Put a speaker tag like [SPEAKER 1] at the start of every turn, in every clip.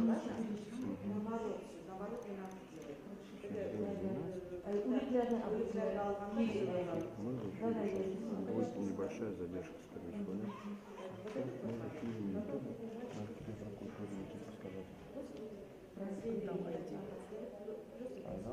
[SPEAKER 1] Будет небольшая задержка, скорее всего, да? Можно фильм на YouTube, архитектор культуры, типа сказать. Ага.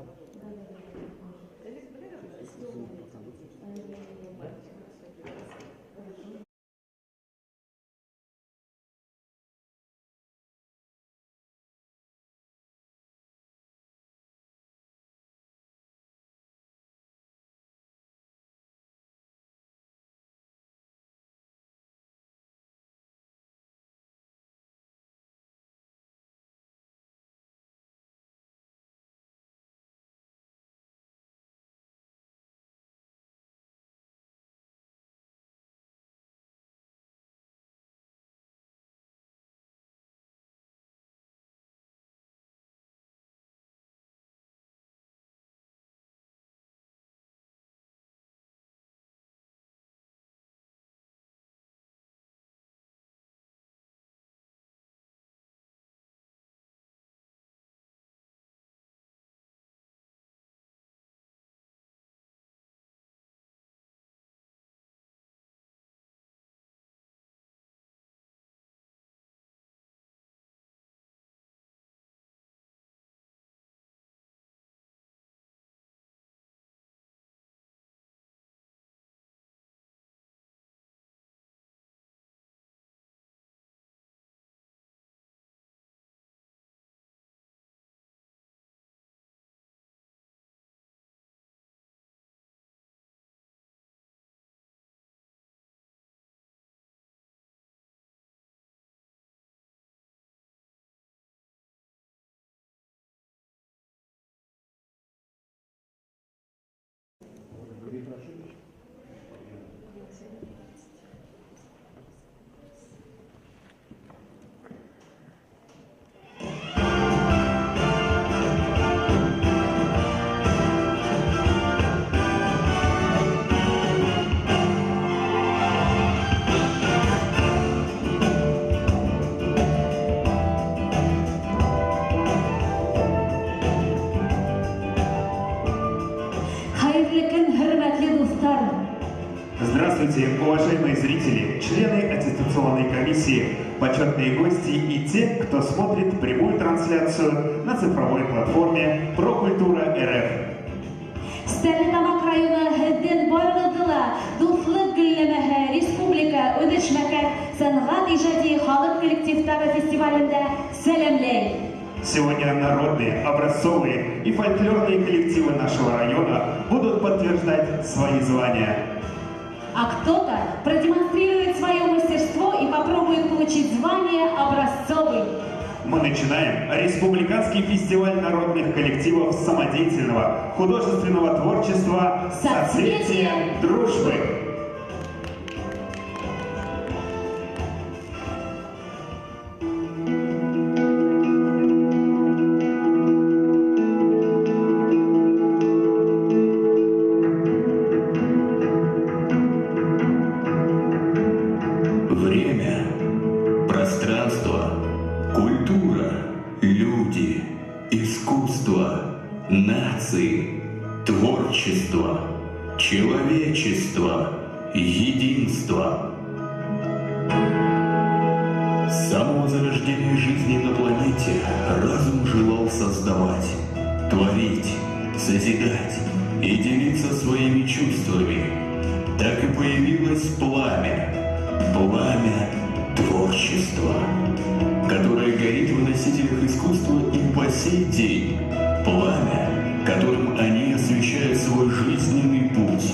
[SPEAKER 2] Здравствуйте, уважаемые зрители, члены аттестационной комиссии, почетные гости и те, кто смотрит прямую трансляцию на цифровой платформе ProKultura РФ.
[SPEAKER 3] Стәрлетамак районы һеҙҙең барығыҙҙы ла дуҫлыҡ гөлләмәһе Республика Үҙешмәкәр сәнғәт ижади халыҡ коллективтары фестивалендә сәләмләй.
[SPEAKER 2] Сегодня народные, образцовые и фольклорные коллективы нашего района будут подтверждать свои звания.
[SPEAKER 3] А кто-то продемонстрирует свое мастерство и попробует получить звание образцовый.
[SPEAKER 2] Мы начинаем Республиканский фестиваль народных коллективов самодеятельного художественного творчества «Соцветие дружбы».
[SPEAKER 4] Время, пространство, культура, люди, искусство, нации, творчество, человечество, единство. С самого зарождения жизни на планете разум желал создавать, творить, созидать и делиться своими чувствами. Так и появилось пламя. Пламя творчества, которое горит в носителях искусства и по сей день. Пламя, которым они освещают свой жизненный путь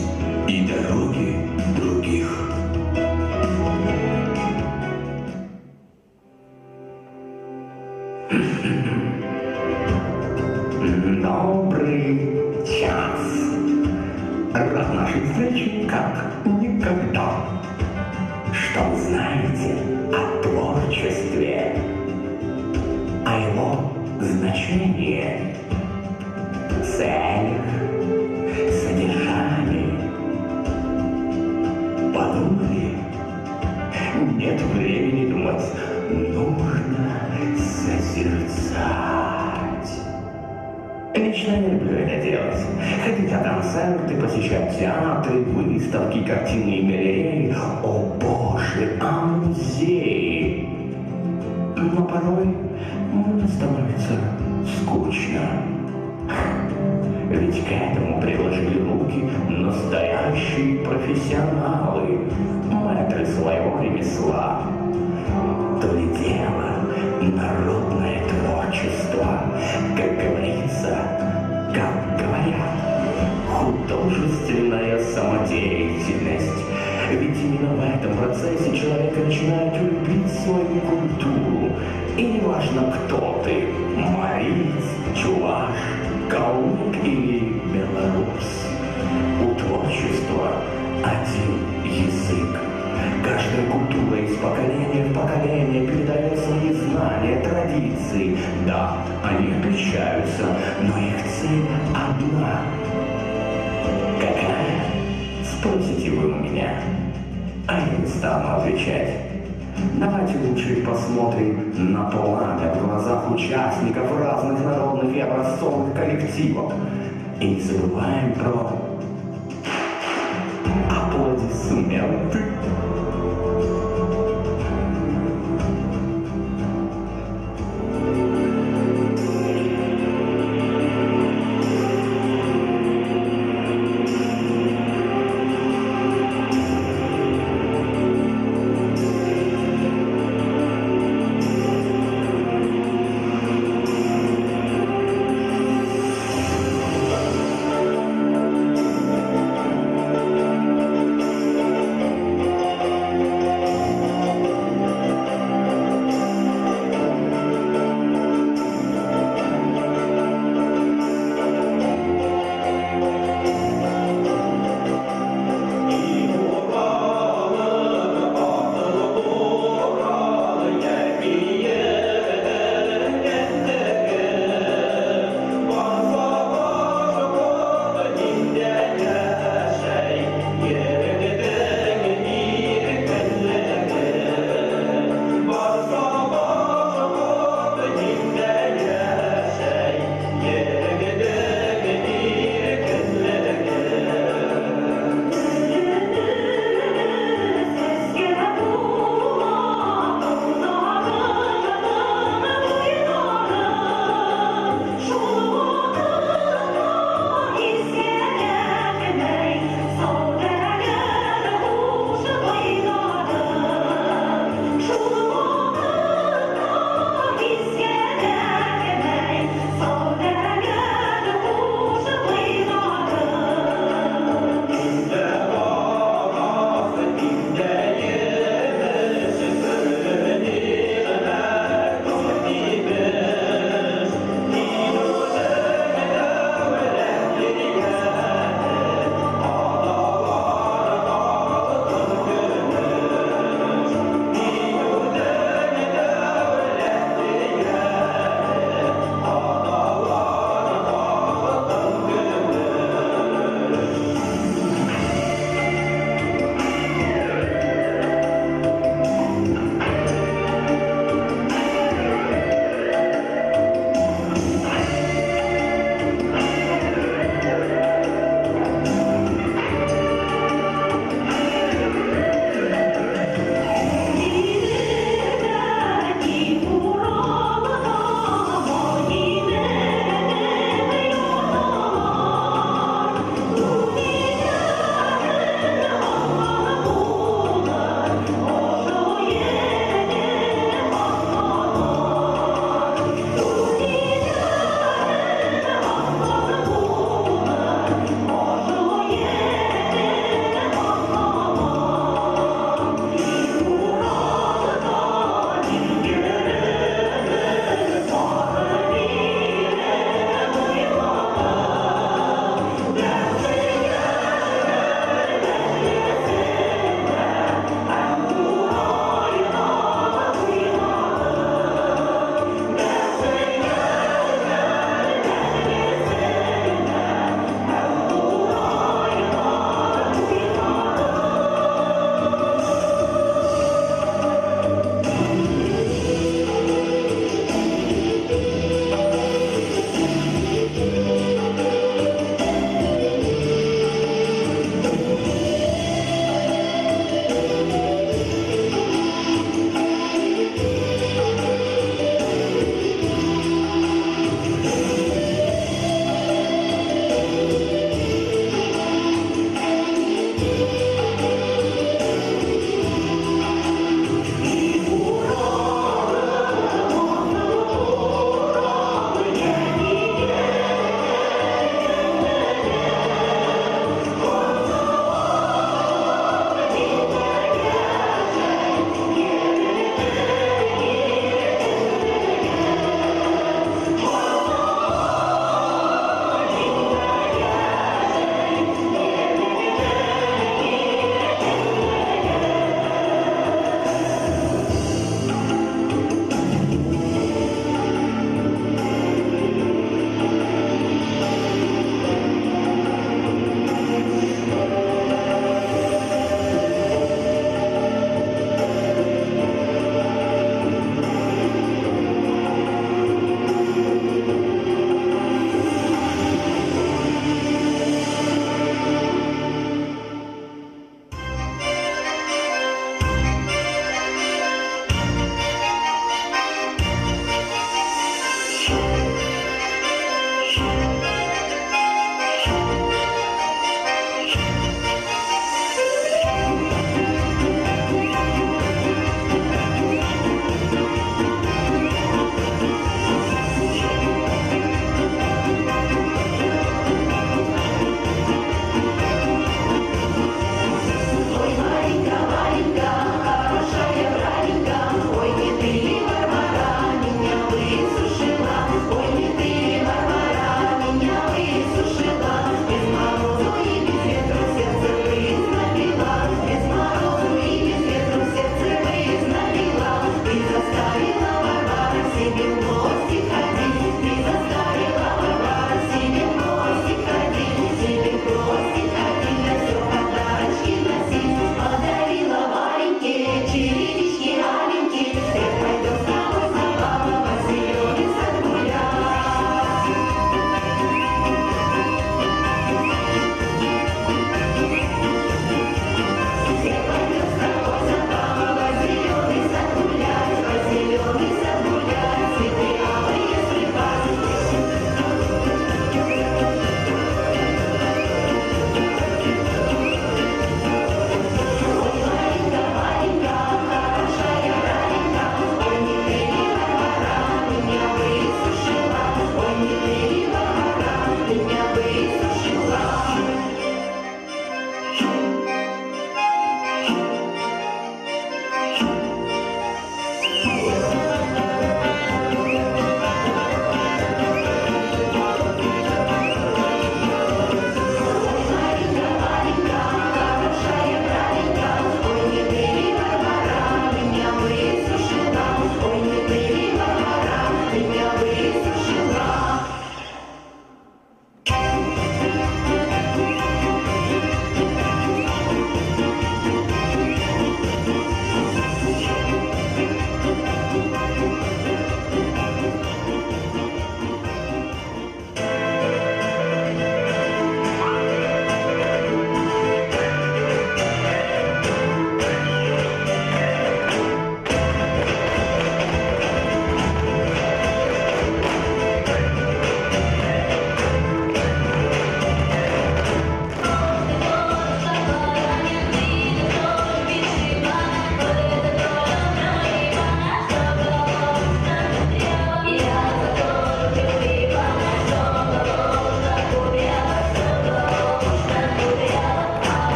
[SPEAKER 4] и дороги других.
[SPEAKER 5] Добрый час. Рад нашей встрече как никогда. Что вы знаете о творчестве, о его значении, целях, содержании? Подумали? Нет времени думать, нужно созерцать. интерес. Ходить на концерты, посещать театры, выставки, картины и галереи. О боже, а музеи? Но порой мне становится скучно. Ведь к этому приложили руки настоящие профессионалы, мэтры своего ремесла. То ли дело народное творчество, как говорится, как говорят, художественная самодеятельность. Ведь именно в этом процессе человек начинает любить свою культуру. И не важно, кто ты – мариец, чуваш, калмык или белорус. У творчества один язык. Каждая культура из поколения в поколение передает свои знания, традиции. Да, они отличаются, но их цель одна. Какая? Спросите вы у меня. А я не стану отвечать. Давайте лучше посмотрим на пламя в глазах участников разных народных и образцовых коллективов. И не забываем про аплодисменты.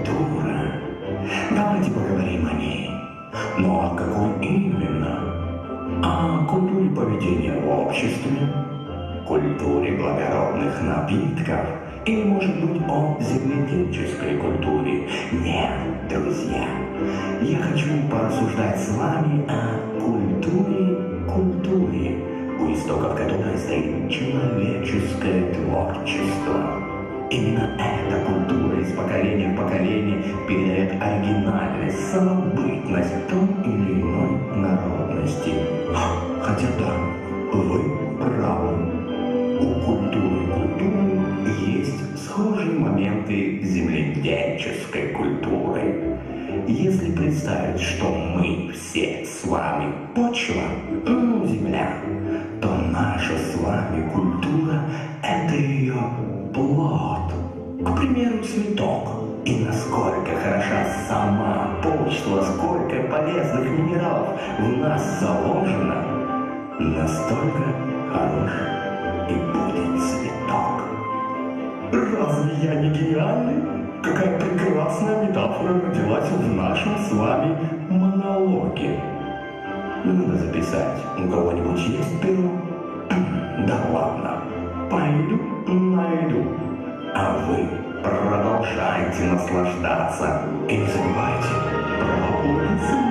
[SPEAKER 5] культура. Давайте поговорим о ней. Но о какой именно? О культуре поведения в обществе, культуре благородных напитков или, может быть, о земледельческой культуре? Нет, друзья, я хочу порассуждать с вами о культуре, у истоков которой стоит человеческое творчество. Именно эта культура из поколения в поколение передает оригинальность, самобытность той или иной народности. Хотя да, вы правы. У культуры есть схожие моменты земледельческой культуры. Если представить, что мы все с вами почва, земля, то наша с вами культура – это ее плод. К примеру, цветок. И насколько хороша сама почва, сколько полезных минералов в нас заложено, настолько хорош и будет цветок. Разве я не гениальный? Какая прекрасная метафора родилась в нашем с вами монологе. Надо записать. У кого-нибудь есть перо? Да ладно. Пойду найду. А вы продолжайте наслаждаться. И не забывайте про аплодисменты.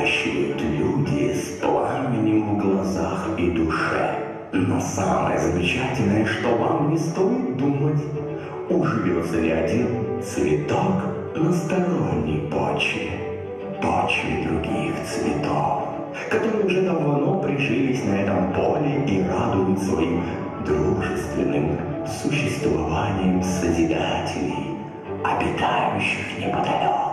[SPEAKER 5] выращивают люди с пламенем в глазах и душе. Но самое замечательное, что вам не стоит думать, уживется ли один цветок на сторонней почве, почве других цветов, которые уже давно прижились на этом поле и радуют своим дружественным существованием созидателей, обитающих неподалеку.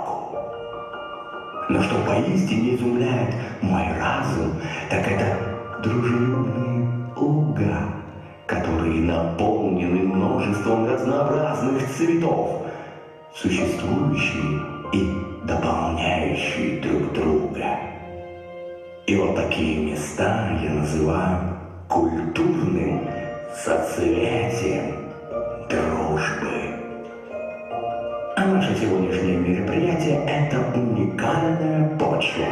[SPEAKER 5] Но что поистине изумляет мой разум, так это дружелюбные луга, которые наполнены множеством разнообразных цветов, существующие и дополняющие друг друга. И вот такие места я называю культурным соцветием дружбы. А наше сегодняшнее мероприятие – это уникальная почва,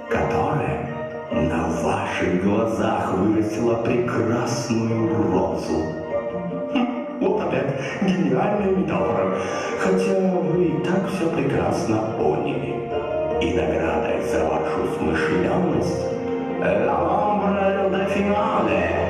[SPEAKER 5] которая на ваших глазах вырастила прекрасную розу. Вот опять гениальная метафора, хотя вы и так все прекрасно поняли. И наградой за вашу смышленность «La Lambre de Finale».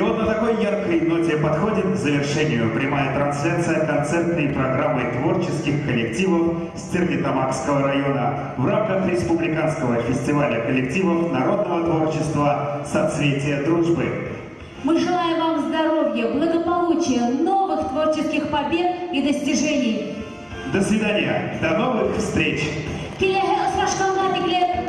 [SPEAKER 2] вот на такой яркой ноте подходит к завершению прямая трансляция концертной программы творческих коллективов Стерлитамакского района в рамках Республиканского фестиваля коллективов народного творчества «Соцветие дружбы».
[SPEAKER 3] Мы желаем вам здоровья, благополучия, новых творческих побед и достижений.
[SPEAKER 2] До свидания, до новых встреч!
[SPEAKER 3] Келеге осрашканга тиклеп